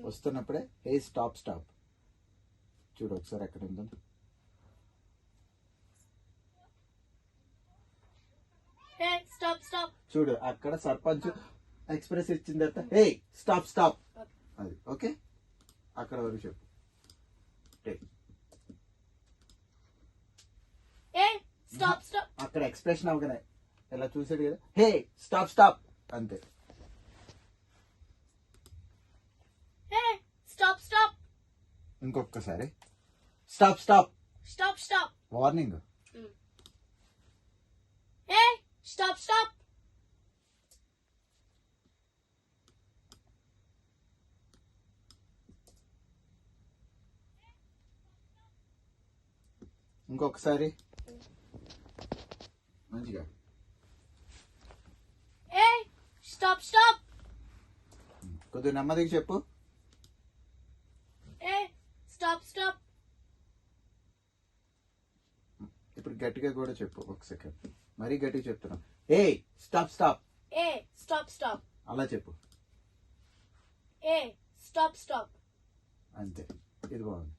వస్తున్నప్పుడే హే stop stop చూడు ఒకసారి ఎక్కడ ఉందో. చూడు అక్కడ సర్పంచ్ ఎక్స్ప్రెస్ ఇచ్చిన తర్వాత హే స్టాప్ స్టాప్ అది ఓకే. అక్కడ వరకు చెప్పు. అక్కడ ఎక్స్ప్రెషన్ అవగానే ఇలా చూసాడు కదా హే స్టాప్ స్టాప్ అంతే. ఇంకొకసారి stop stop stop stop warning. Stop stop ఇంకొకసారి మంచిగా స్టాప్ స్టాప్ కొద్దిగా నెమ్మదిగా చెప్పు. స్టాప్ స్టాప్ ఇప్పుడు గట్టిగా కూడా చెప్పు. ఒక సెకండ్ మరీ గట్టిగా చెప్తున్నా. ఏ స్టాప్ స్టాప్ స్టాప్ స్టాప్ అలా చెప్పు స్టాప్ స్టాప్ అంతే. ఇది బాగుంది.